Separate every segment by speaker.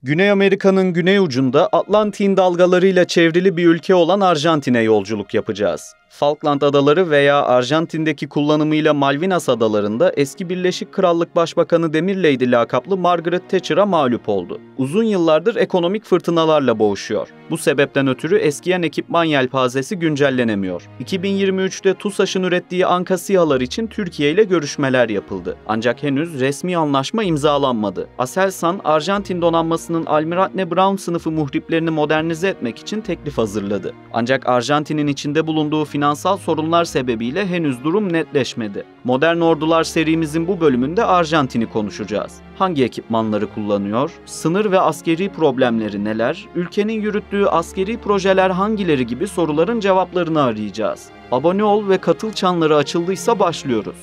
Speaker 1: Güney Amerika'nın güney ucunda Atlantik'in dalgalarıyla çevrili bir ülke olan Arjantin'e yolculuk yapacağız. Falkland Adaları veya Arjantin'deki kullanımıyla Malvinas Adaları'nda eski Birleşik Krallık Başbakanı Demirlady lakaplı Margaret Thatcher'a mağlup oldu. Uzun yıllardır ekonomik fırtınalarla boğuşuyor. Bu sebepten ötürü eskiyen ekipman yelpazesi güncellenemiyor. 2023'te TUSAŞ'ın ürettiği Anka SİHA'lar için Türkiye ile görüşmeler yapıldı. Ancak henüz resmi anlaşma imzalanmadı. Aselsan, Arjantin donanmasının Almirante Brown sınıfı muhriplerini modernize etmek için teklif hazırladı. Ancak Arjantin'in içinde bulunduğu finansal sorunlar sebebiyle henüz durum netleşmedi. Modern Ordular serimizin bu bölümünde Arjantin'i konuşacağız. Hangi ekipmanları kullanıyor? Sınır ve askeri problemleri neler? Ülkenin yürüttüğü askeri projeler hangileri gibi soruların cevaplarını arayacağız. Abone ol ve katıl çanları açıldıysa başlıyoruz.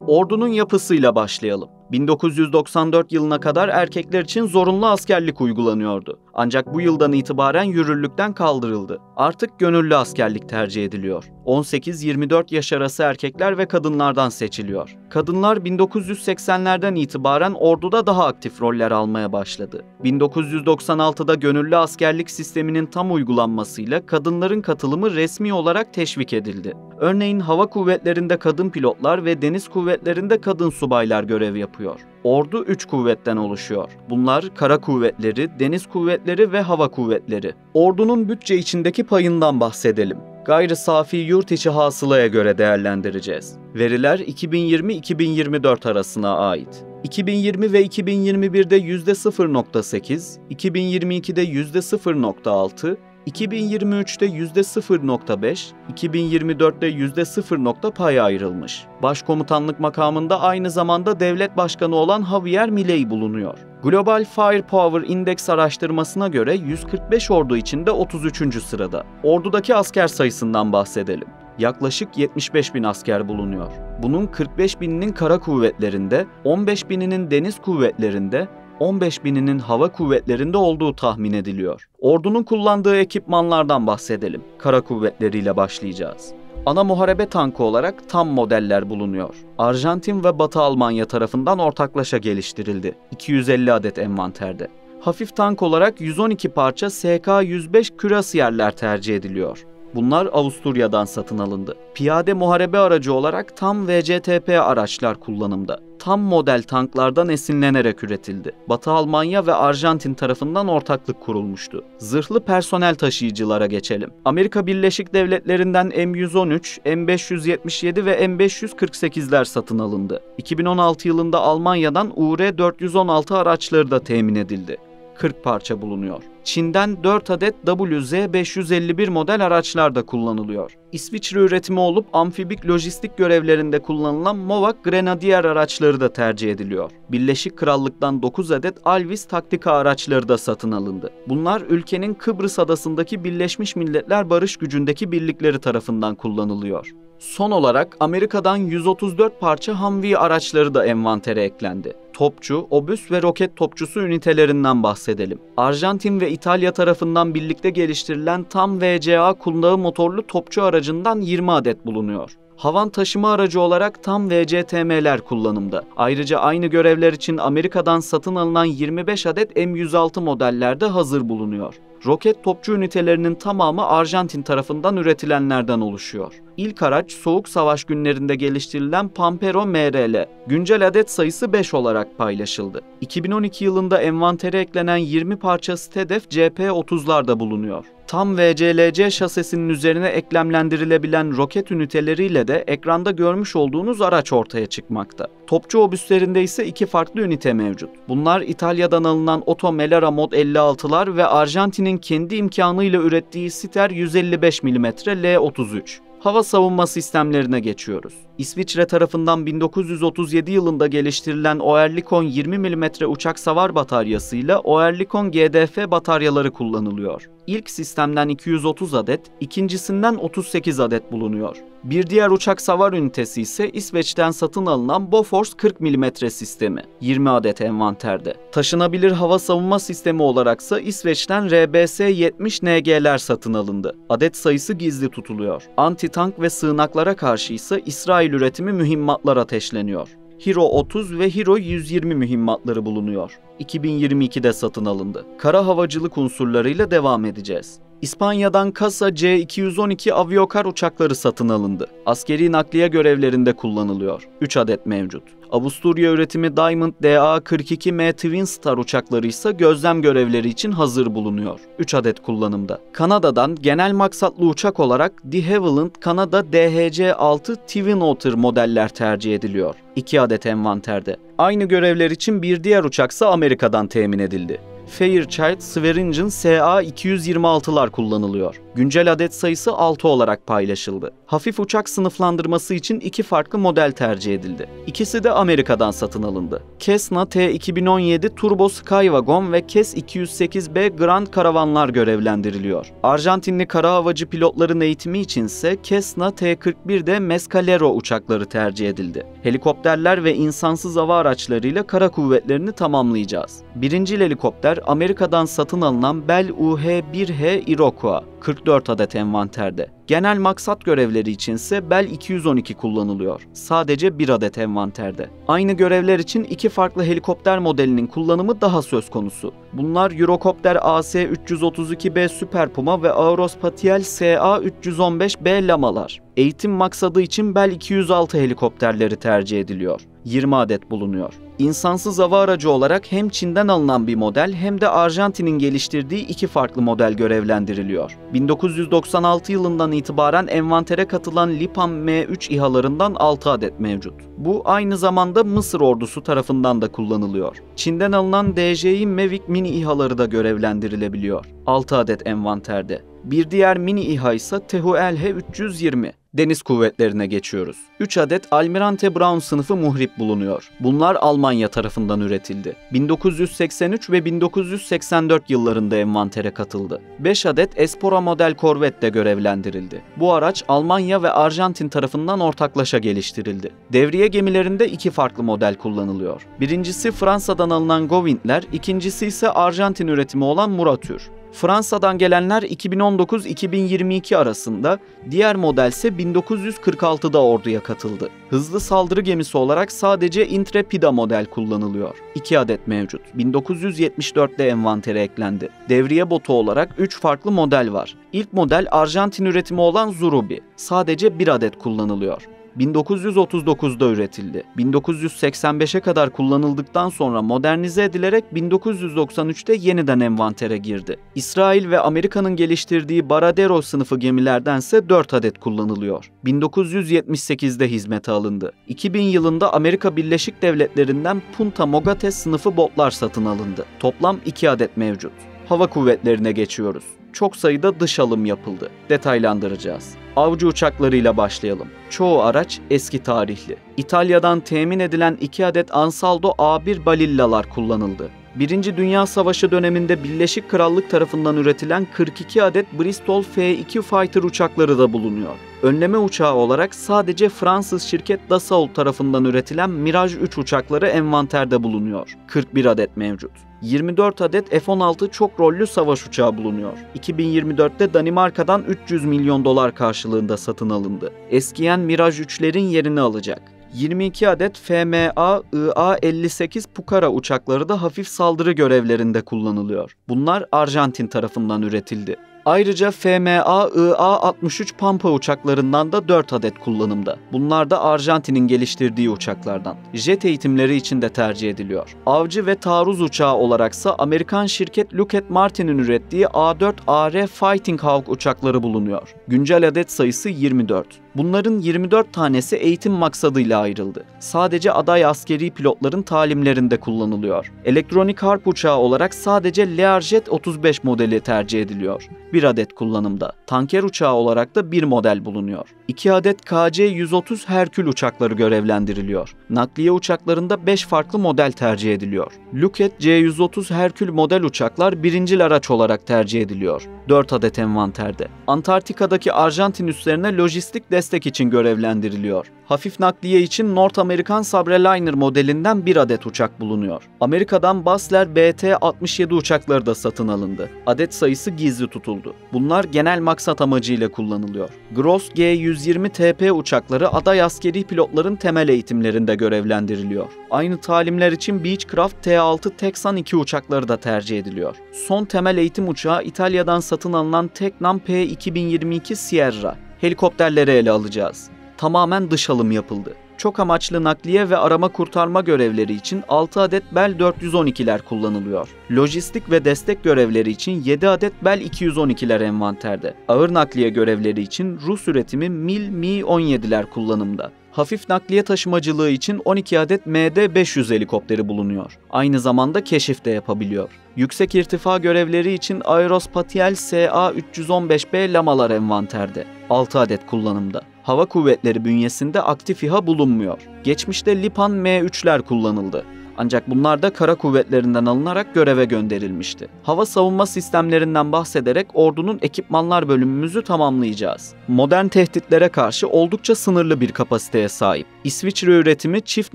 Speaker 1: Ordunun yapısıyla başlayalım. 1994 yılına kadar erkekler için zorunlu askerlik uygulanıyordu. Ancak bu yıldan itibaren yürürlükten kaldırıldı. Artık gönüllü askerlik tercih ediliyor. 18-24 yaş arası erkekler ve kadınlardan seçiliyor. Kadınlar 1980'lerden itibaren orduda daha aktif roller almaya başladı. 1996'da gönüllü askerlik sisteminin tam uygulanmasıyla kadınların katılımı resmi olarak teşvik edildi. Örneğin hava kuvvetlerinde kadın pilotlar ve deniz kuvvetlerinde kadın subaylar görev yapıyor. Ordu 3 kuvvetten oluşuyor. Bunlar kara kuvvetleri, deniz kuvvetleri ve hava kuvvetleri. Ordunun bütçe içindeki payından bahsedelim. Gayri safi yurt içi hasılaya göre değerlendireceğiz. Veriler 2020-2024 arasına ait. 2020 ve 2021'de %0.8, 2022'de %0.6, 2023'te %0.5, 2024'te %0 pay ayrılmış. Başkomutanlık makamında aynı zamanda devlet başkanı olan Javier Milei bulunuyor. Global Firepower Index araştırmasına göre 145 ordu içinde 33. sırada. Ordudaki asker sayısından bahsedelim. Yaklaşık 75 bin asker bulunuyor. Bunun 45 bininin kara kuvvetlerinde, 15 bininin deniz kuvvetlerinde, 15 bininin hava kuvvetlerinde olduğu tahmin ediliyor. Ordunun kullandığı ekipmanlardan bahsedelim. Kara kuvvetleriyle başlayacağız. Ana muharebe tankı olarak tam modeller bulunuyor. Arjantin ve Batı Almanya tarafından ortaklaşa geliştirildi. 250 adet envanterde. Hafif tank olarak 112 parça SK-105 kürasyerler tercih ediliyor. Bunlar Avusturya'dan satın alındı. Piyade muharebe aracı olarak tam VCTP araçlar kullanımda. Tam model tanklardan esinlenerek üretildi. Batı Almanya ve Arjantin tarafından ortaklık kurulmuştu. Zırhlı personel taşıyıcılara geçelim. Amerika Birleşik Devletleri'nden M113, M577 ve M548'ler satın alındı. 2016 yılında Almanya'dan UR416 araçları da temin edildi. 40 parça bulunuyor. Çin'den 4 adet WZ-551 model araçlar da kullanılıyor. İsviçre üretimi olup amfibik lojistik görevlerinde kullanılan MOVAK Grenadier araçları da tercih ediliyor. Birleşik Krallık'tan 9 adet Alvis taktika araçları da satın alındı. Bunlar ülkenin Kıbrıs adasındaki Birleşmiş Milletler Barış Gücü'ndeki birlikleri tarafından kullanılıyor. Son olarak Amerika'dan 134 parça Humvee araçları da envantere eklendi. Topçu, obüs ve roket topçusu ünitelerinden bahsedelim. Arjantin ve İtalya tarafından birlikte geliştirilen tam VCA kundağı motorlu topçu aracından 20 adet bulunuyor. Havan taşıma aracı olarak tam VCTM'ler kullanımda. Ayrıca aynı görevler için Amerika'dan satın alınan 25 adet M106 modellerde hazır bulunuyor. Roket topçu ünitelerinin tamamı Arjantin tarafından üretilenlerden oluşuyor. İlk araç Soğuk Savaş günlerinde geliştirilen Pampero MRL. Güncel adet sayısı 5 olarak paylaşıldı. 2012 yılında envantere eklenen 20 parça Stedef CP-30'lar da bulunuyor. Tam VCLC şasisinin üzerine eklemlendirilebilen roket üniteleriyle de ekranda görmüş olduğunuz araç ortaya çıkmakta. Topçu obüslerinde ise 2 farklı ünite mevcut. Bunlar İtalya'dan alınan Otto Melara Mod 56'lar ve Arjantin'in kendi imkanıyla ürettiği Siter 155 mm L-33. Hava savunma sistemlerine geçiyoruz. İsviçre tarafından 1937 yılında geliştirilen Oerlikon 20 mm uçak savar bataryasıyla Oerlikon GDF bataryaları kullanılıyor. İlk sistemden 230 adet, ikincisinden 38 adet bulunuyor. Bir diğer uçak savar ünitesi ise İsveç'ten satın alınan Bofors 40 mm sistemi, 20 adet envanterde. Taşınabilir hava savunma sistemi olaraksa İsveç'ten RBS-70 NG'ler satın alındı. Adet sayısı gizli tutuluyor. Anti-tank ve sığınaklara karşı ise İsrail üretimi mühimmatlar ateşleniyor. Hero 30 ve Hero 120 mühimmatları bulunuyor. 2022'de satın alındı. Kara havacılık unsurlarıyla devam edeceğiz. İspanya'dan Casa C212 Aviokar uçakları satın alındı. Askeri nakliye görevlerinde kullanılıyor. 3 adet mevcut. Avusturya üretimi Diamond DA-42M Twin Star uçakları ise gözlem görevleri için hazır bulunuyor. 3 adet kullanımda. Kanada'dan genel maksatlı uçak olarak de Havilland Kanada DHC-6 Twin Otter modeller tercih ediliyor. 2 adet envanterde. Aynı görevler için bir diğer uçaksa Amerika'dan temin edildi. Fairchild Swearingen SA-226'lar kullanılıyor. Güncel adet sayısı 6 olarak paylaşıldı. Hafif uçak sınıflandırması için 2 farklı model tercih edildi. İkisi de Amerika'dan satın alındı. Cessna T2017 Turbo Skywagon ve KES 208B Grand Karavanlar görevlendiriliyor. Arjantinli kara havacı pilotların eğitimi içinse Cessna T41'de Mescalero uçakları tercih edildi. Helikopterler ve insansız hava araçlarıyla kara kuvvetlerini tamamlayacağız. Birincil helikopter Amerika'dan satın alınan Bell UH-1H Iroquois, 44 adet envanterde. Genel maksat görevleri içinse Bell 212 kullanılıyor. Sadece 1 adet envanterde. Aynı görevler için 2 farklı helikopter modelinin kullanımı daha söz konusu. Bunlar Eurocopter AS-332B Super Puma ve Aerospatiale SA-315B Lamalar. Eğitim maksadı için Bell 206 helikopterleri tercih ediliyor. 20 adet bulunuyor. İnsansız hava aracı olarak hem Çin'den alınan bir model hem de Arjantin'in geliştirdiği 2 farklı model görevlendiriliyor. 1996 yılından itibaren envantere katılan Lipan M3 İHA'larından 6 adet mevcut. Bu aynı zamanda Mısır ordusu tarafından da kullanılıyor. Çin'den alınan DJI Mavic mini İHA'ları da görevlendirilebiliyor. 6 adet envanterde. Bir diğer mini İHA ise Tehuelhe 320. Deniz kuvvetlerine geçiyoruz. 3 adet Almirante Braun sınıfı muhrip bulunuyor. Bunlar Almanya tarafından üretildi. 1983 ve 1984 yıllarında envantere katıldı. 5 adet Espora model korvet de görevlendirildi. Bu araç Almanya ve Arjantin tarafından ortaklaşa geliştirildi. Devriye gemilerinde 2 farklı model kullanılıyor. Birincisi Fransa'dan alınan Govindler, ikincisi ise Arjantin üretimi olan Muratür. Fransa'dan gelenler 2019-2022 arasında, diğer modelse 1946'da orduya katıldı. Hızlı saldırı gemisi olarak sadece Intrepida model kullanılıyor. 2 adet mevcut. 1974'te envantere eklendi. Devriye botu olarak 3 farklı model var. İlk model Arjantin üretimi olan Zurubi. Sadece 1 adet kullanılıyor. 1939'da üretildi. 1985'e kadar kullanıldıktan sonra modernize edilerek 1993'te yeniden envantere girdi. İsrail ve Amerika'nın geliştirdiği Baradero sınıfı gemilerdense 4 adet kullanılıyor. 1978'de hizmete alındı. 2000 yılında Amerika Birleşik Devletleri'nden Punta Mogates sınıfı botlar satın alındı. Toplam 2 adet mevcut. Hava kuvvetlerine geçiyoruz. Çok sayıda dış alım yapıldı. Detaylandıracağız. Avcı uçaklarıyla başlayalım. Çoğu araç eski tarihli. İtalya'dan temin edilen 2 adet Ansaldo A1 Balillalar kullanıldı. Birinci Dünya Savaşı döneminde Birleşik Krallık tarafından üretilen 42 adet Bristol F-2 Fighter uçakları da bulunuyor. Önleme uçağı olarak sadece Fransız şirket Dassault tarafından üretilen Mirage 3 uçakları envanterde bulunuyor. 41 adet mevcut. 24 adet F-16 çok rollü savaş uçağı bulunuyor. 2024'te Danimarka'dan 300 milyon dolar karşılığında satın alındı. Eskiyen Mirage 3'lerin yerini alacak. 22 adet FMA IA-58 Pucara uçakları da hafif saldırı görevlerinde kullanılıyor. Bunlar Arjantin tarafından üretildi. Ayrıca FMA IA-63 Pampa uçaklarından da 4 adet kullanımda. Bunlar da Arjantin'in geliştirdiği uçaklardan. Jet eğitimleri için de tercih ediliyor. Avcı ve taarruz uçağı olaraksa Amerikan şirket Lockheed Martin'in ürettiği A4AR Fighting Hawk uçakları bulunuyor. Güncel adet sayısı 24. Bunların 24 tanesi eğitim maksadıyla ayrıldı. Sadece aday askeri pilotların talimlerinde kullanılıyor. Elektronik harp uçağı olarak sadece Learjet 35 modeli tercih ediliyor. 1 adet kullanımda. Tanker uçağı olarak da 1 model bulunuyor. 2 adet KC-130 Herkül uçakları görevlendiriliyor. Nakliye uçaklarında 5 farklı model tercih ediliyor. Lockheed C-130 Herkül model uçaklar birincil araç olarak tercih ediliyor. 4 adet envanterde. Antarktika'daki Arjantin üslerine lojistik destek için görevlendiriliyor. Hafif nakliye için North American Subreliner modelinden 1 adet uçak bulunuyor. Amerika'dan Basler BT-67 uçakları da satın alındı. Adet sayısı gizli tutuldu. Bunlar genel maksat amacıyla kullanılıyor. Gross G-120 TP uçakları aday askeri pilotların temel eğitimlerinde görevlendiriliyor. Aynı talimler için Beechcraft T-6 Texan 2 uçakları da tercih ediliyor. Son temel eğitim uçağı İtalya'dan satın alınan Tecnam P-2022 Sierra. Helikopterleri ele alacağız. Tamamen dış alım yapıldı. Çok amaçlı nakliye ve arama kurtarma görevleri için 6 adet Bell 412'ler kullanılıyor. Lojistik ve destek görevleri için 7 adet Bell 212'ler envanterde. Ağır nakliye görevleri için Rus üretimi Mil Mi-17'ler kullanımda. Hafif nakliye taşımacılığı için 12 adet MD-500 helikopteri bulunuyor. Aynı zamanda keşif de yapabiliyor. Yüksek irtifa görevleri için Aerospatiale SA-315B Lamalar envanterde. 6 adet kullanımda. Hava kuvvetleri bünyesinde aktif İHA bulunmuyor. Geçmişte Lipan M3'ler kullanıldı. Ancak bunlar da kara kuvvetlerinden alınarak göreve gönderilmişti. Hava savunma sistemlerinden bahsederek ordunun ekipmanlar bölümümüzü tamamlayacağız. Modern tehditlere karşı oldukça sınırlı bir kapasiteye sahip. İsviçre üretimi çift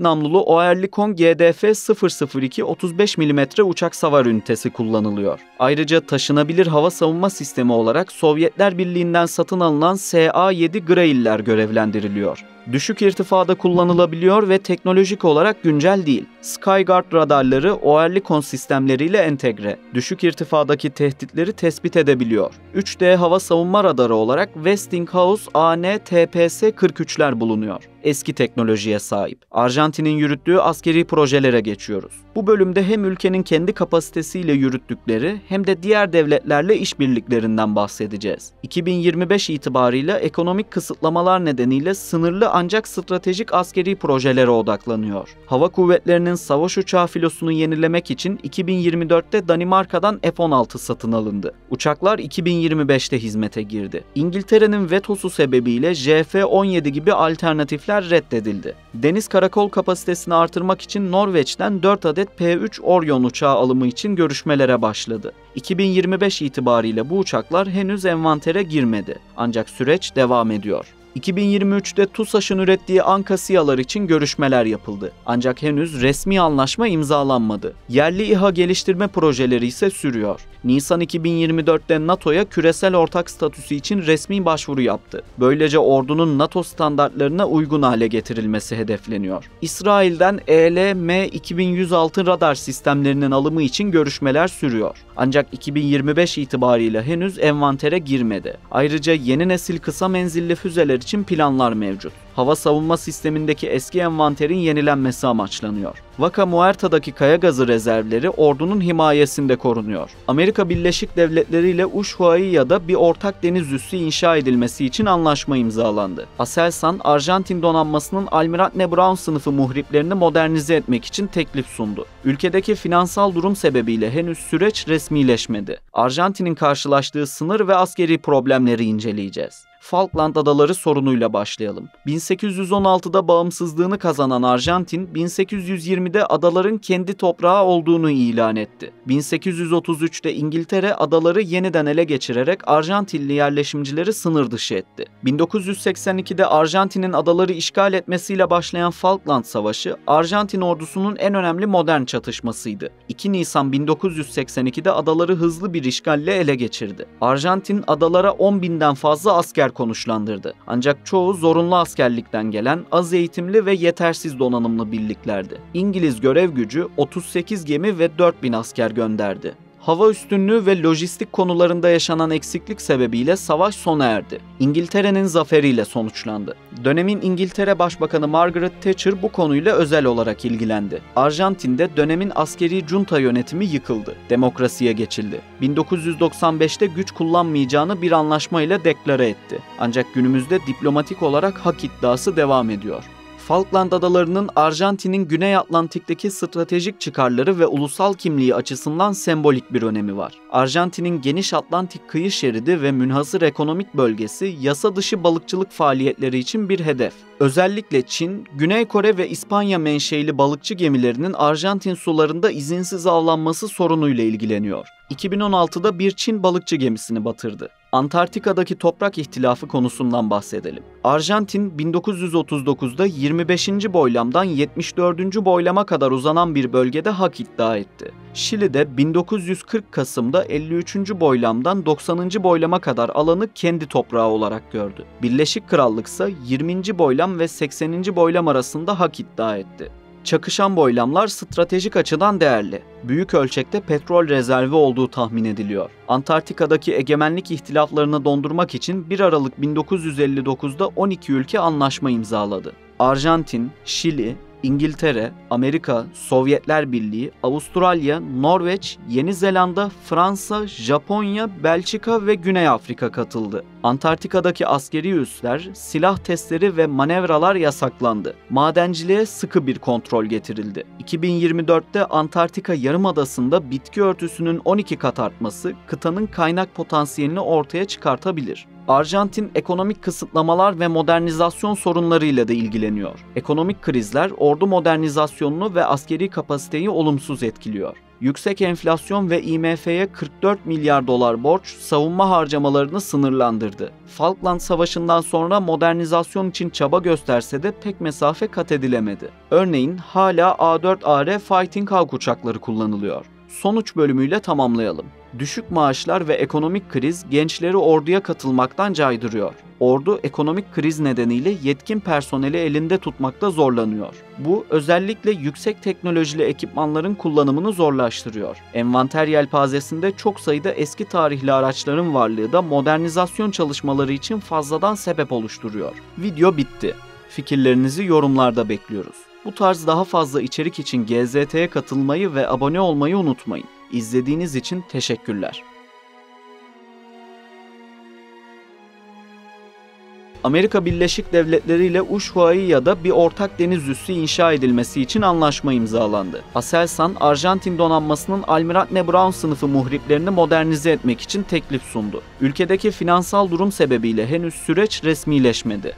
Speaker 1: namlulu Oerlikon GDF-002 35 mm uçak savar ünitesi kullanılıyor. Ayrıca taşınabilir hava savunma sistemi olarak Sovyetler Birliği'nden satın alınan SA-7 Grail'ler görevlendiriliyor. Düşük irtifada kullanılabiliyor ve teknolojik olarak güncel değil. Skyguard radarları Oerlikon sistemleriyle entegre. Düşük irtifadaki tehditleri tespit edebiliyor. 3D hava savunma radarı olarak Westinghouse AN/TPS-43'ler bulunuyor. Eski teknolojiye sahip. Arjantin'in yürüttüğü askeri projelere geçiyoruz. Bu bölümde hem ülkenin kendi kapasitesiyle yürüttükleri hem de diğer devletlerle işbirliklerinden bahsedeceğiz. 2025 itibarıyla ekonomik kısıtlamalar nedeniyle sınırlı ancak stratejik askeri projelere odaklanıyor. Hava kuvvetlerinin savaş uçağı filosunu yenilemek için 2024'te Danimarka'dan F-16 satın alındı. Uçaklar 2025'te hizmete girdi. İngiltere'nin vetosu sebebiyle JF-17 gibi alternatifler reddedildi. Deniz karakol kapasitesini artırmak için Norveç'ten 4 adet P-3 Orion uçağı alımı için görüşmelere başladı. 2025 itibariyle bu uçaklar henüz envantere girmedi. Ancak süreç devam ediyor. 2023'te TUSAŞ'ın ürettiği Anka SİHA'lar için görüşmeler yapıldı. Ancak henüz resmi anlaşma imzalanmadı. Yerli İHA geliştirme projeleri ise sürüyor. Nisan 2024'te NATO'ya küresel ortak statüsü için resmi başvuru yaptı. Böylece ordunun NATO standartlarına uygun hale getirilmesi hedefleniyor. İsrail'den EL-M2106 radar sistemlerinin alımı için görüşmeler sürüyor. Ancak 2025 itibarıyla henüz envantere girmedi. Ayrıca yeni nesil kısa menzilli füzeler için planlar mevcut. Hava savunma sistemindeki eski envanterin yenilenmesi amaçlanıyor. Vaca Muerta'daki kaya gazı rezervleri ordunun himayesinde korunuyor. Amerika Birleşik Devletleri ile Ushuaia'da bir ortak deniz üssü inşa edilmesi için anlaşma imzalandı. Aselsan, Arjantin donanmasının Almirante Brown sınıfı muhriplerini modernize etmek için teklif sundu. Ülkedeki finansal durum sebebiyle henüz süreç resmileşmedi. Arjantin'in karşılaştığı sınır ve askeri problemleri inceleyeceğiz. Falkland Adaları sorunuyla başlayalım. 1816'da bağımsızlığını kazanan Arjantin, 1820'de adaların kendi toprağı olduğunu ilan etti. 1833'te İngiltere adaları yeniden ele geçirerek Arjantinli yerleşimcileri sınır dışı etti. 1982'de Arjantin'in adaları işgal etmesiyle başlayan Falkland Savaşı, Arjantin ordusunun en önemli modern çatışmasıydı. 2 Nisan 1982'de adaları hızlı bir işgalle ele geçirdi. Arjantin adalara 10.000'den fazla asker konuşlandırdı. Ancak çoğu zorunlu askerlikten gelen az eğitimli ve yetersiz donanımlı birliklerdi. İngiliz görev gücü 38 gemi ve 4.000 asker gönderdi. Hava üstünlüğü ve lojistik konularında yaşanan eksiklik sebebiyle savaş sona erdi. İngiltere'nin zaferiyle sonuçlandı. Dönemin İngiltere Başbakanı Margaret Thatcher bu konuyla özel olarak ilgilendi. Arjantin'de dönemin askeri junta yönetimi yıkıldı. Demokrasiye geçildi. 1995'te güç kullanmayacağını bir anlaşmayla deklare etti. Ancak günümüzde diplomatik olarak hak iddiası devam ediyor. Falkland Adaları'nın Arjantin'in Güney Atlantik'teki stratejik çıkarları ve ulusal kimliği açısından sembolik bir önemi var. Arjantin'in geniş Atlantik kıyı şeridi ve münhasır ekonomik bölgesi yasa dışı balıkçılık faaliyetleri için bir hedef. Özellikle Çin, Güney Kore ve İspanya menşeili balıkçı gemilerinin Arjantin sularında izinsiz avlanması sorunuyla ilgileniyor. 2016'da bir Çin balıkçı gemisini batırdı. Antarktika'daki toprak ihtilafı konusundan bahsedelim. Arjantin 1939'da 25. boylamdan 74. boylama kadar uzanan bir bölgede hak iddia etti. Şili'de 1940 Kasım'da 53. boylamdan 90. boylama kadar alanı kendi toprağı olarak gördü. Birleşik Krallık ise 20. boylam ve 80. boylam arasında hak iddia etti. Çakışan boylamlar stratejik açıdan değerli. Büyük ölçekte petrol rezervi olduğu tahmin ediliyor. Antarktika'daki egemenlik ihtilaflarını dondurmak için 1 Aralık 1959'da 12 ülke anlaşma imzaladı. Arjantin, Şili, İngiltere, Amerika, Sovyetler Birliği, Avustralya, Norveç, Yeni Zelanda, Fransa, Japonya, Belçika ve Güney Afrika katıldı. Antarktika'daki askeri üsler, silah testleri ve manevralar yasaklandı. Madenciliğe sıkı bir kontrol getirildi. 2024'te Antarktika Yarımadası'nda bitki örtüsünün 12 kat artması kıtanın kaynak potansiyelini ortaya çıkartabilir. Arjantin ekonomik kısıtlamalar ve modernizasyon sorunlarıyla da ilgileniyor. Ekonomik krizler ordu modernizasyonunu ve askeri kapasiteyi olumsuz etkiliyor. Yüksek enflasyon ve IMF'ye 44 milyar dolar borç savunma harcamalarını sınırlandırdı. Falkland Savaşı'ndan sonra modernizasyon için çaba gösterse de pek mesafe kat edilemedi. Örneğin hala A4AR Fighting Hawk uçakları kullanılıyor. Sonuç bölümüyle tamamlayalım. Düşük maaşlar ve ekonomik kriz gençleri orduya katılmaktan caydırıyor. Ordu ekonomik kriz nedeniyle yetkin personeli elinde tutmakta zorlanıyor. Bu özellikle yüksek teknolojili ekipmanların kullanımını zorlaştırıyor. Envanter yelpazesinde çok sayıda eski tarihli araçların varlığı da modernizasyon çalışmaları için fazladan sebep oluşturuyor. Video bitti. Fikirlerinizi yorumlarda bekliyoruz. Bu tarz daha fazla içerik için GZT'ye katılmayı ve abone olmayı unutmayın. İzlediğiniz için teşekkürler. Amerika Birleşik Devletleri ile Ushuaia'da bir ortak deniz üssü inşa edilmesi için anlaşma imzalandı. Aselsan, Arjantin donanmasının Almirante Brown sınıfı muhriplerini modernize etmek için teklif sundu. Ülkedeki finansal durum sebebiyle henüz süreç resmileşmedi.